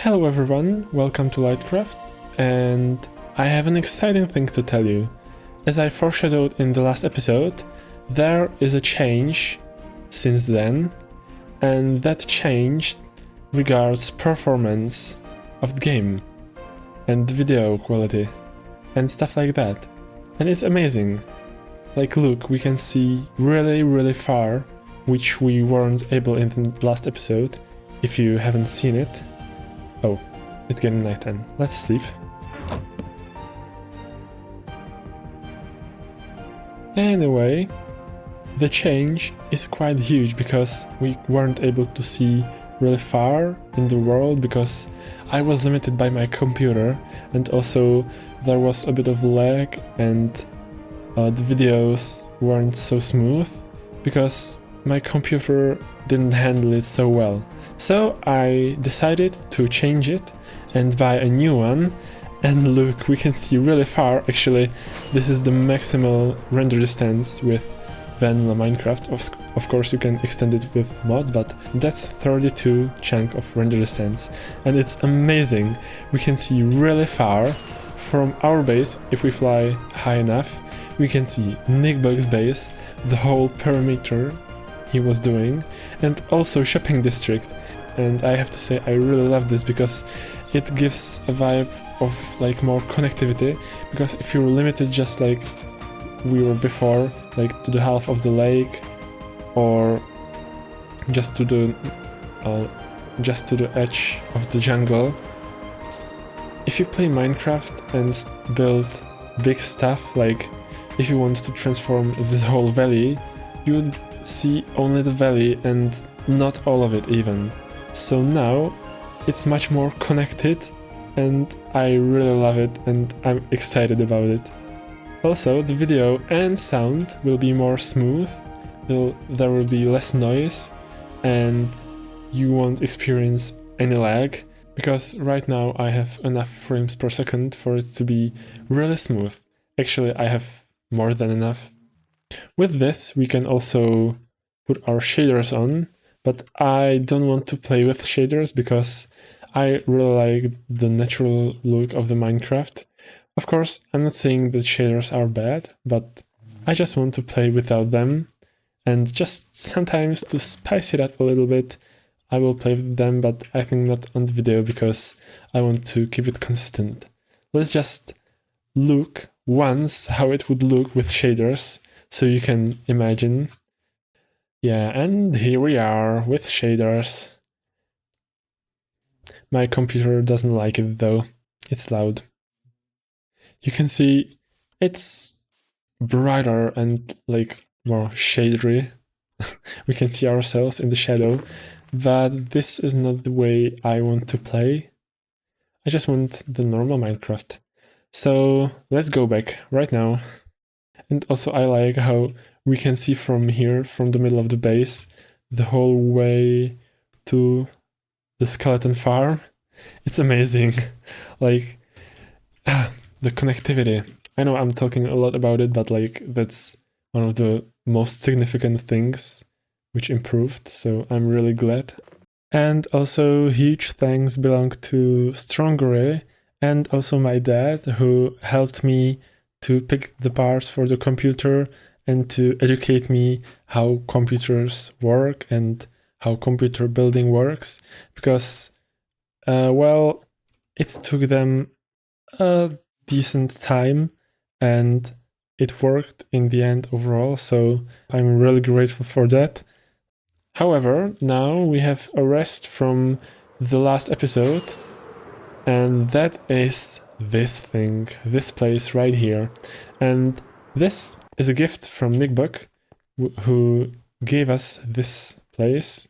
Hello everyone, welcome to Lightcraft, and I have an exciting thing to tell you. As I foreshadowed in the last episode, there is a change since then, and that change regards performance of the game, and video quality, and stuff like that. And it's amazing. Like look, we can see really far, which we weren't able in the last episode, if you haven't seen it. Oh, it's getting nighttime. Let's sleep. Anyway, the change is quite huge because we weren't able to see really far in the world because I was limited by my computer, and also there was a bit of lag and the videos weren't so smooth because my computer didn't handle it so well. So I decided to change it and buy a new one, and look, we can see really far. Actually, this is the maximal render distance with vanilla Minecraft. Of course you can extend it with mods, but that's 32 chunk of render distance, and it's amazing. We can see really far from our base. If we fly high enough, we can see KnickBock's base, the whole perimeter he was doing, and also shopping district. And I have to say I really love this because it gives a vibe of like more connectivity, because if you're limited just like we were before, like to the half of the lake or just to the edge of the jungle, if you play Minecraft and build big stuff, like if you want to transform this whole valley, you would see only the valley and not all of it even. So now it's much more connected, and I really love it and I'm excited about it. Also, the video and sound will be more smooth, there will be less noise, and you won't experience any lag, because right now I have enough frames per second for it to be really smooth. Actually, I have more than enough. With this, we can also put our shaders on, but I don't want to play with shaders because I really like the natural look of the Minecraft. Of course, I'm not saying that shaders are bad, but I just want to play without them, and just sometimes to spice it up a little bit, I will play with them, but I think not on the video because I want to keep it consistent. Let's just look once how it would look with shaders, so you can imagine. Yeah, and here we are with shaders. My computer doesn't like it though, it's loud. You can see it's brighter and like more shadery. We can see ourselves in the shadow, but this is not the way I want to play. I just want the normal Minecraft. So let's go back right now. And also I like how we can see from here, from the middle of the base, the whole way to the skeleton farm. It's amazing. Like, the connectivity. I know I'm talking a lot about it, but like that's one of the most significant things which improved, so I'm really glad. And also huge thanks belong to Strongery and also my dad, who helped me to pick the parts for the computer and to educate me how computers work and how computer building works, because well, it took them a decent time and it worked in the end overall, so I'm really grateful for that. However, now we have a rest from the last episode, and that is this thing, this place right here. And this is a gift from KnickBock, who gave us this place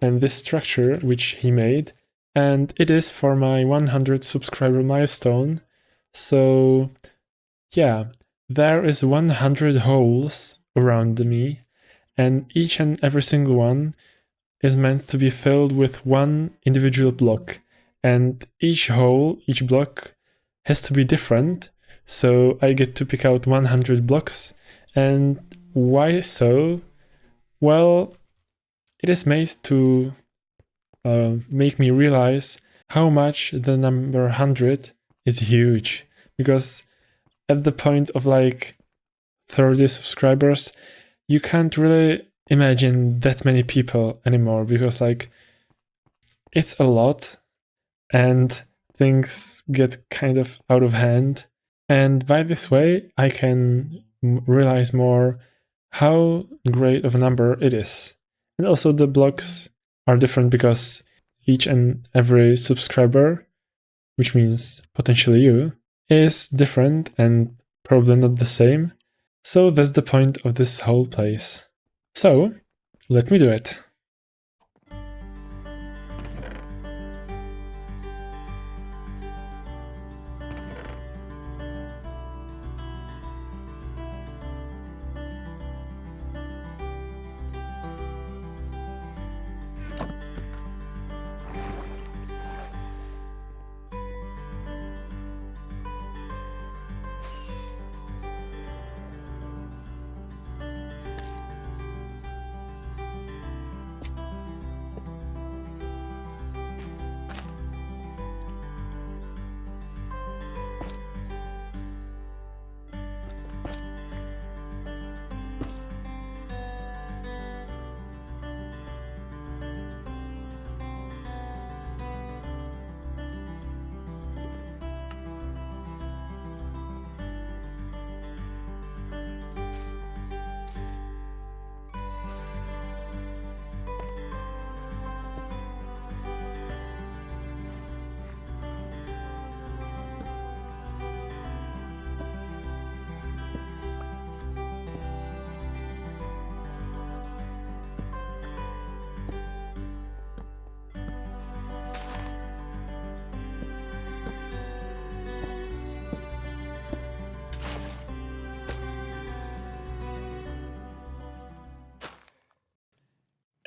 and this structure which he made, and it is for my 100 subscriber milestone. So yeah, there is 100 holes around me, and each and every single one is meant to be filled with one individual block, and each hole, each block has to be different, so I get to pick out 100 blocks. And why so? Well, it is made to make me realize how much the number 100 is huge, because at the point of like 30 subscribers, you can't really imagine that many people anymore, because like it's a lot and things get kind of out of hand. And by this way, I can realize more how great of a number it is. And also the blocks are different because each and every subscriber, which means potentially you, is different and probably not the same. So that's the point of this whole place. So let me do it.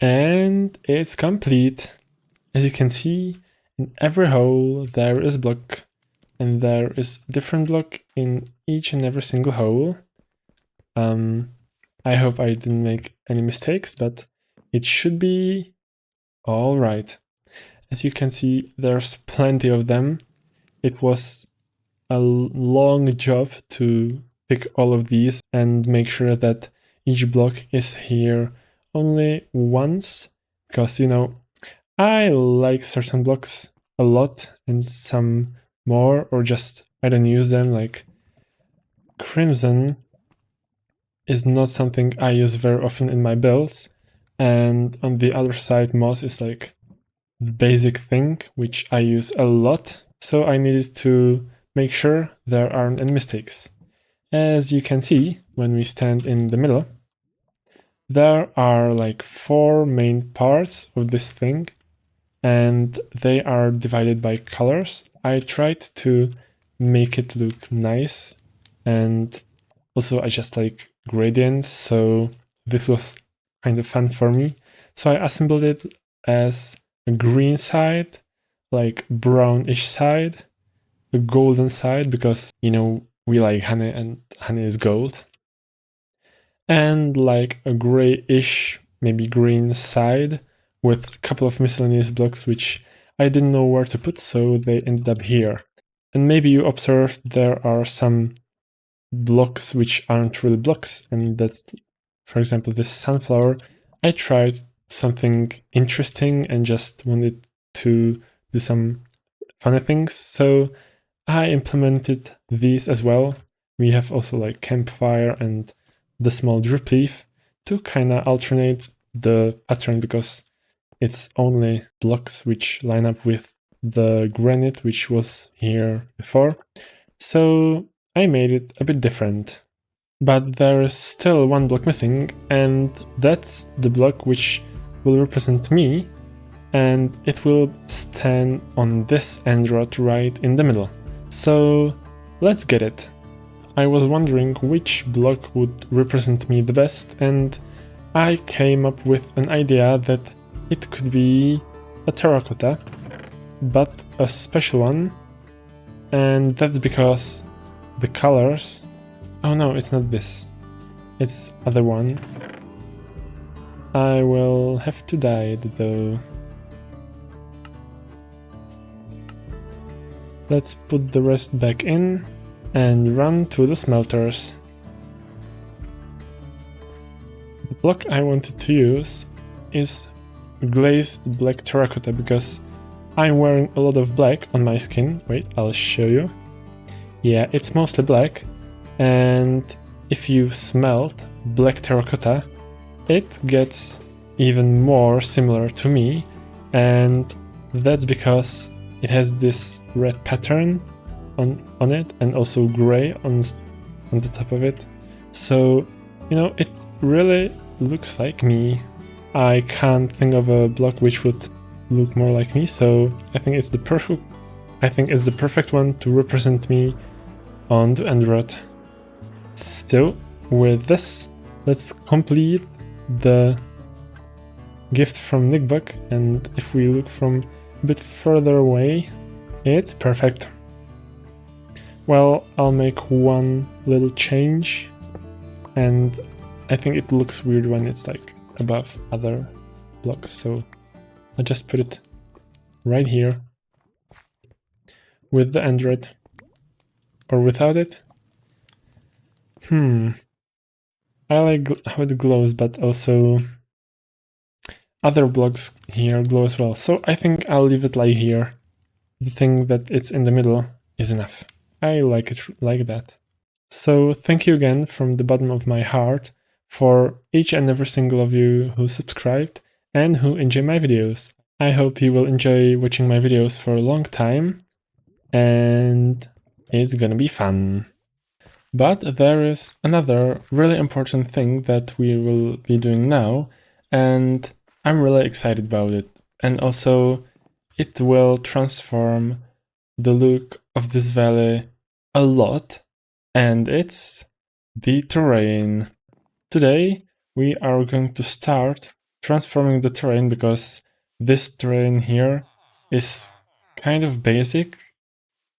And it's complete. As you can see, in every hole there is a block, and there is a different block in each and every single hole. I hope I didn't make any mistakes, but it should be all right. As you can see, there's plenty of them. It was a long job to pick all of these and make sure that each block is here only once, because, you know, I like certain blocks a lot and some more, or just I don't use them. Like crimson is not something I use very often in my builds, and on the other side moss is like the basic thing which I use a lot, so I needed to make sure there aren't any mistakes. As you can see, when we stand in the middle, there are like 4 main parts of this thing, and they are divided by colors. I tried to make it look nice, and also I just like gradients, so this was kind of fun for me. So I assembled it as a green side, like brownish side, a golden side, because, you know, we like honey and honey is gold, and like a grayish, maybe green side with a couple of miscellaneous blocks which I didn't know where to put, so they ended up here. And maybe you observed there are some blocks which aren't really blocks, and that's, for example, this sunflower. I tried something interesting and just wanted to do some funny things, so I implemented these as well. We have also like campfire and the small drip leaf to kind of alternate the pattern, because it's only blocks which line up with the granite which was here before. So I made it a bit different. But there is still one block missing, and that's the block which will represent me, and it will stand on this end rod right in the middle. So let's get it. I was wondering which block would represent me the best, and I came up with an idea that it could be a terracotta, but a special one, and that's because the colors... Oh no, it's not this. It's other one. I will have to dye it though. Let's put the rest back in and run to the smelters. The block I wanted to use is glazed black terracotta because I'm wearing a lot of black on my skin. Wait, I'll show you. Yeah, it's mostly black, and if you smelt black terracotta, it gets even more similar to me, and that's because it has this red pattern on it and also gray on the top of it. So, you know, it really looks like me. I can't think of a block which would look more like me, so I think it's the perfect one to represent me on the Android. So with this, let's complete the gift from KnickBock, and if we look from a bit further away, it's perfect. Well, I'll make one little change, and I think it looks weird when it's like above other blocks, so I'll just put it right here with the Android. Or without it? I like how it glows, but also other blocks here glow as well. So I think I'll leave it like here. The thing that it's in the middle is enough. I like it like that. So thank you again from the bottom of my heart for each and every single of you who subscribed and who enjoy my videos. I hope you will enjoy watching my videos for a long time, and it's gonna be fun. But there is another really important thing that we will be doing now, and I'm really excited about it. And also, it will transform the look of this valley a lot, and it's the terrain. Today, we are going to start transforming the terrain because this terrain here is kind of basic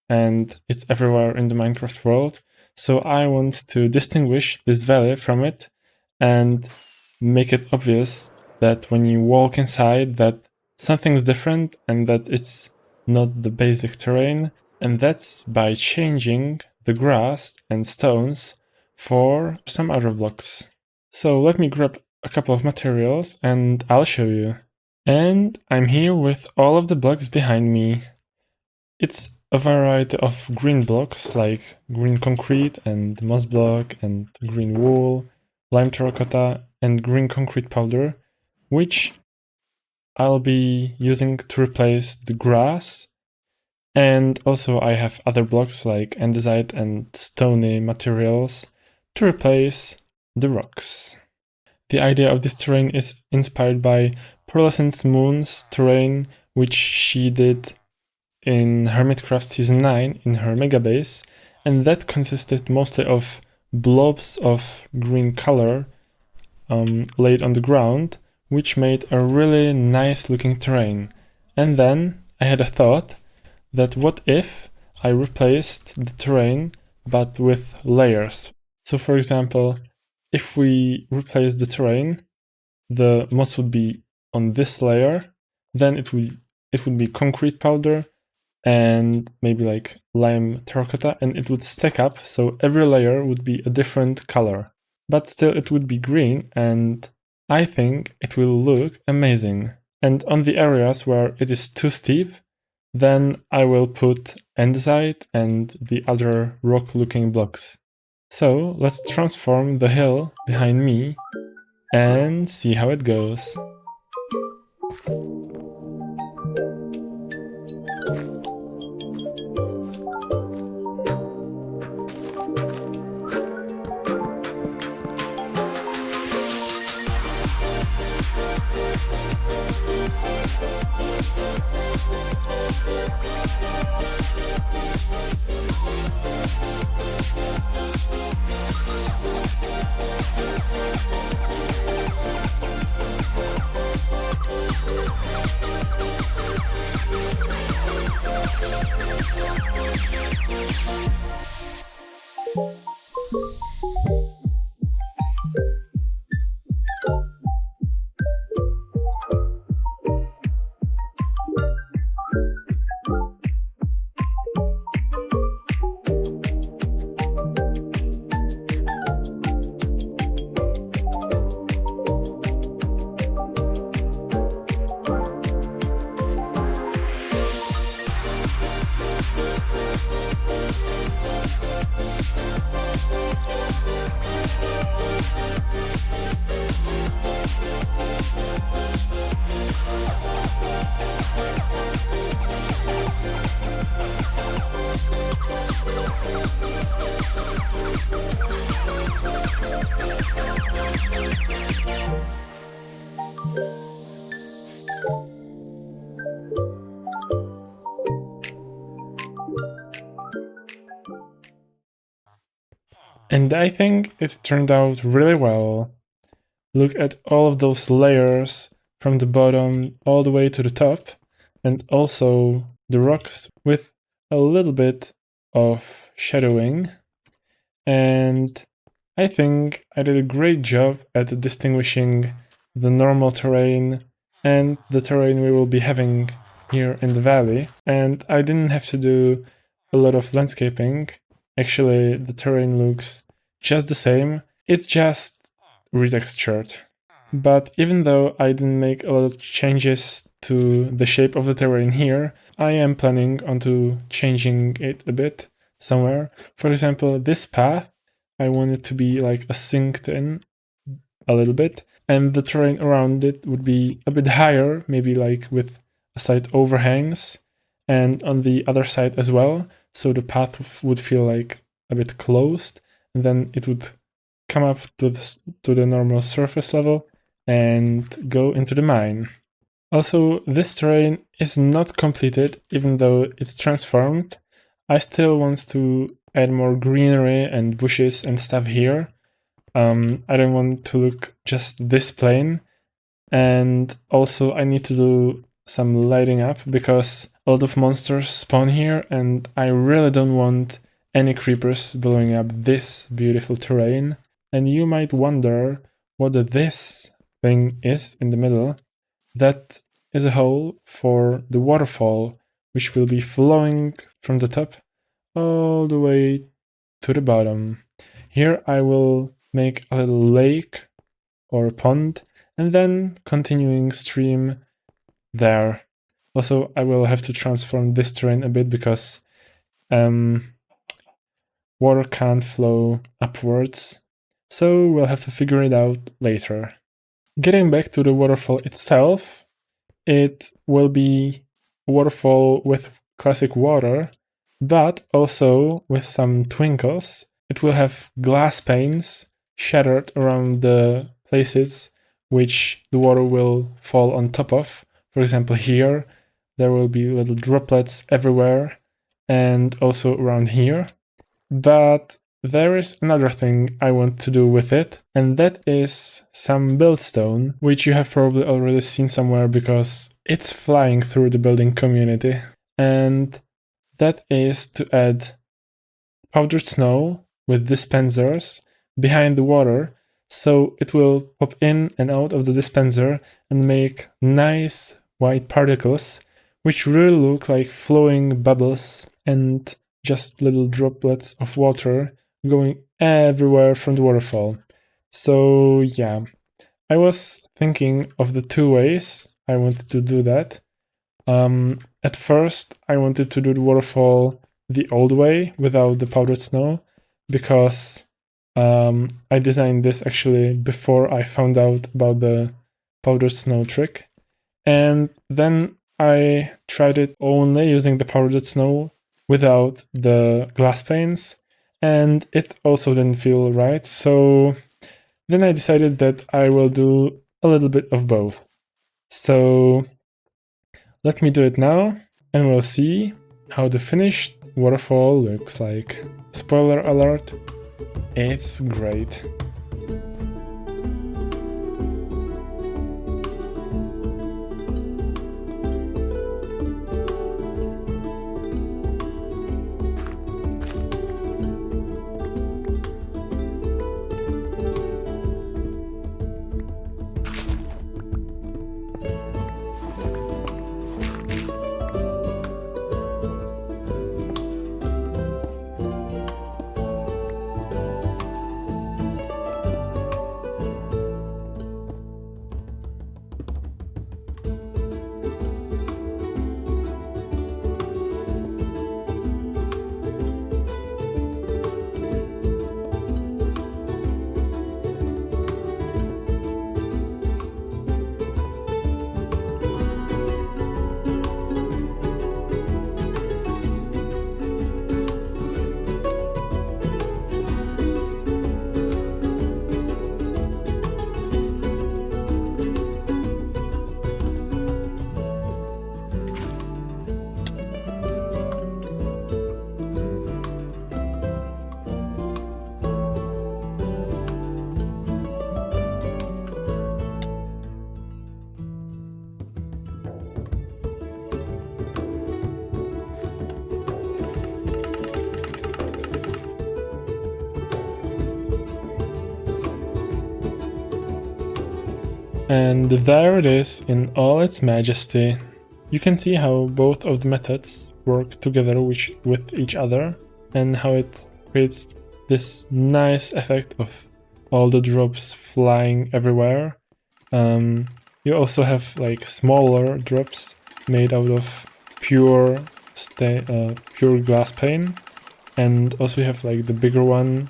and it's everywhere in the Minecraft world. So I want to distinguish this valley from it and make it obvious that when you walk inside that something's different and that it's not the basic terrain, and that's by changing the grass and stones for some other blocks. So let me grab a couple of materials and I'll show you. And I'm here with all of the blocks behind me. It's a variety of green blocks like green concrete and moss block and green wool, lime terracotta and green concrete powder, which I'll be using to replace the grass. And also I have other blocks like andesite and stony materials to replace the rocks. The idea of this terrain is inspired by Pearlescent Moon's terrain, which she did in Hermitcraft Season 9 in her mega base, and that consisted mostly of blobs of green color laid on the ground, which made a really nice looking terrain. And then I had a thought that what if I replaced the terrain but with layers. So for example, if we replace the terrain, the moss would be on this layer, then it would be concrete powder and maybe like lime terracotta, and it would stack up, so every layer would be a different color. But still it would be green, and I think it will look amazing. And on the areas where it is too steep, then I will put andesite and the other rock-looking blocks. So let's transform the hill behind me and see how it goes. And I think it turned out really well. Look at all of those layers from the bottom all the way to the top, and also the rocks with a little bit of shadowing. And I think I did a great job at distinguishing the normal terrain and the terrain we will be having here in the valley. And I didn't have to do a lot of landscaping. Actually, the terrain looks just the same. It's just retextured. But even though I didn't make a lot of changes to the shape of the terrain here, I am planning on to changing it a bit somewhere. For example, this path, I want it to be like a synced in a little bit, and the terrain around it would be a bit higher, maybe like with a slight overhangs, and on the other side as well, so the path would feel like a bit closed, and then it would come up to the normal surface level and go into the mine. Also, this terrain is not completed, even though it's transformed. I still want to add more greenery and bushes and stuff here. I don't want to look just this plain. And also I need to do some lighting up because a lot of monsters spawn here and I really don't want any creepers blowing up this beautiful terrain. And you might wonder what this thing is in the middle. That is a hole for the waterfall, which will be flowing from the top all the way to the bottom. Here I will make a little lake or a pond and then continuing stream there. Also, I will have to transform this terrain a bit because water can't flow upwards, so we'll have to figure it out later. Getting back to the waterfall itself, it will be a waterfall with classic water, but also with some twinkles. It will have glass panes shattered around the places which the water will fall on top of. For example, here there will be little droplets everywhere and also around here. But there is another thing I want to do with it, and that is some buildstone, which you have probably already seen somewhere because it's flying through the building community. And that is to add powdered snow with dispensers behind the water, so it will pop in and out of the dispenser and make nice white particles, which really look like flowing bubbles and just little droplets of water going everywhere from the waterfall. So yeah, I was thinking of the two ways I wanted to do that. At first, I wanted to do the waterfall the old way without the powdered snow because I designed this actually before I found out about the powdered snow trick. And then I tried it only using the powdered snow without the glass panes, and it also didn't feel right. So then I decided that I will do a little bit of both. So let me do it now, and we'll see how the finished waterfall looks like. Spoiler alert, it's great. And there it is in all its majesty. You can see how both of the methods work together with each other, and how it creates this nice effect of all the drops flying everywhere. You also have like smaller drops made out of pure glass pane, and also you have like the bigger one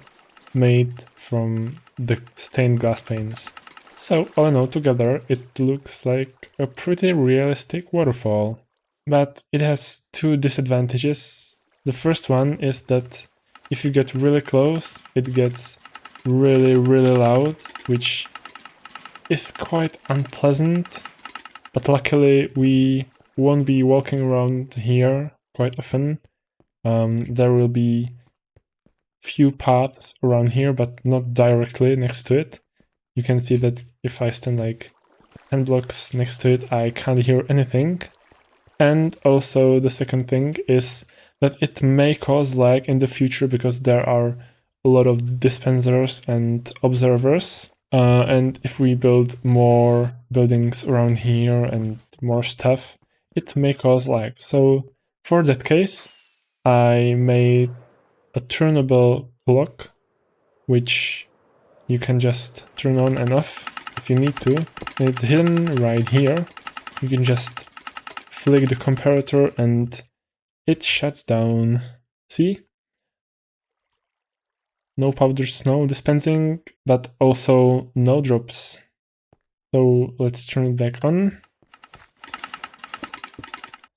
made from the stained glass panes. So all in all together it looks like a pretty realistic waterfall. But it has two disadvantages. The first one is that if you get really close, it gets really loud, which is quite unpleasant. But luckily we won't be walking around here quite often. There will be few paths around here, but not directly next to it. You can see that if I stand like 10 blocks next to it, I can't hear anything. And also the second thing is that it may cause lag in the future because there are a lot of dispensers and observers. And if we build more buildings around here and more stuff, it may cause lag. So for that case, I made a turnable clock, which you can just turn on and off if you need to. And it's hidden right here. You can just flick the comparator and it shuts down. See? No powdered snow dispensing, but also no drops. So let's turn it back on.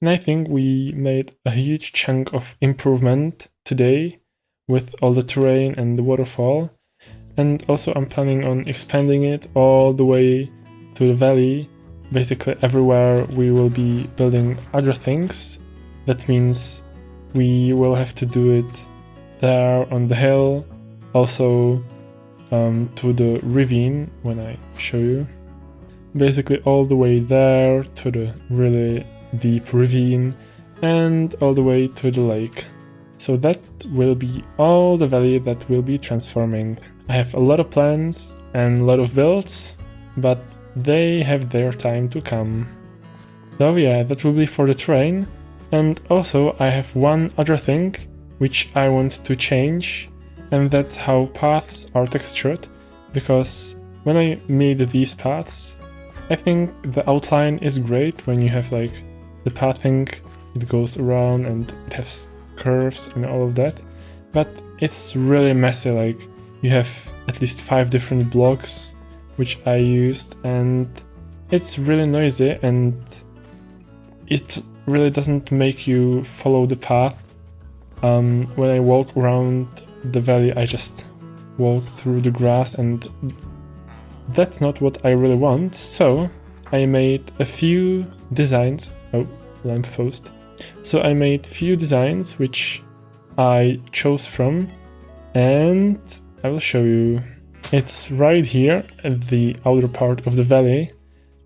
And I think we made a huge chunk of improvement today with all the terrain and the waterfall. And also I'm planning on expanding it all the way to the valley. Basically everywhere we will be building other things. That means we will have to do it there on the hill, also to the ravine when I show you. Basically all the way there to the really deep ravine and all the way to the lake. So that will be all the valley that will be transforming. I have a lot of plans and a lot of builds, but they have their time to come. So yeah, that will be for the terrain. And also I have one other thing which I want to change, and that's how paths are textured, because when I made these paths, I think the outline is great when you have like the pathing, it goes around and it has curves and all of that, but it's really messy. Like you have at least 5 different blocks which I used, and it's really noisy and it really doesn't make you follow the path. When I walk around the valley, I just walk through the grass, and that's not what I really want. So I made a few designs. Oh, lamppost. So I made few designs which I chose from, and I will show you. It's right here at the outer part of the valley,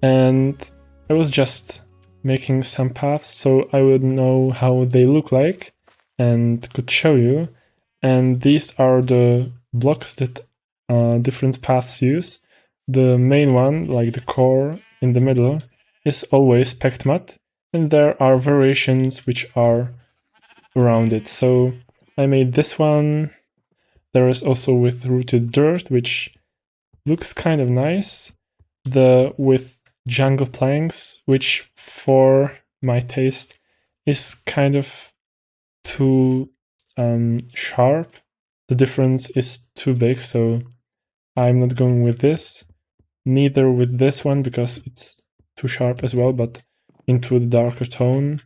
and I was just making some paths so I would know how they look like and could show you. And these are the blocks that different paths use. The main one, like the core in the middle, is always packed mud, and there are variations which are around it. So I made this one. There is also with rooted dirt, which looks kind of nice. The with jungle planks, which for my taste is kind of too sharp. The difference is too big, so I'm not going with this. Neither with this one because it's too sharp as well, but into the darker tone.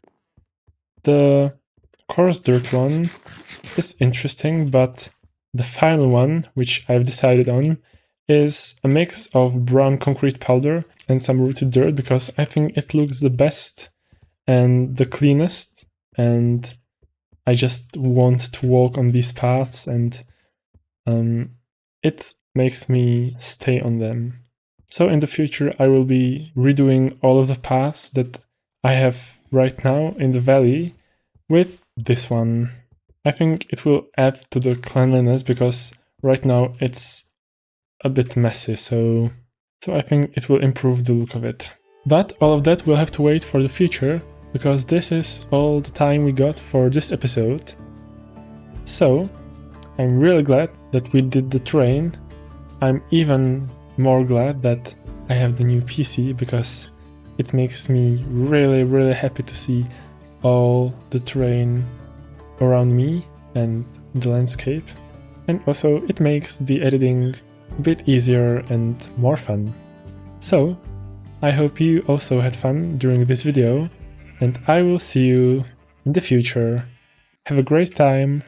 The coarse dirt one is interesting, but the final one, which I've decided on, is a mix of brown concrete powder and some rooted dirt, because I think it looks the best and the cleanest, and I just want to walk on these paths, and it makes me stay on them. So in the future I will be redoing all of the paths that I have right now in the valley with this one. I think it will add to the cleanliness because right now it's a bit messy, so So I think it will improve the look of it. But all of that will have to wait for the future, because this is all the time we got for this episode. So I'm really glad that we did the terrain. I'm even more glad that I have the new PC, because it makes me really happy to see all the terrain around me and the landscape. And also it makes the editing a bit easier and more fun. So I hope you also had fun during this video, and I will see you in the future. Have a great time!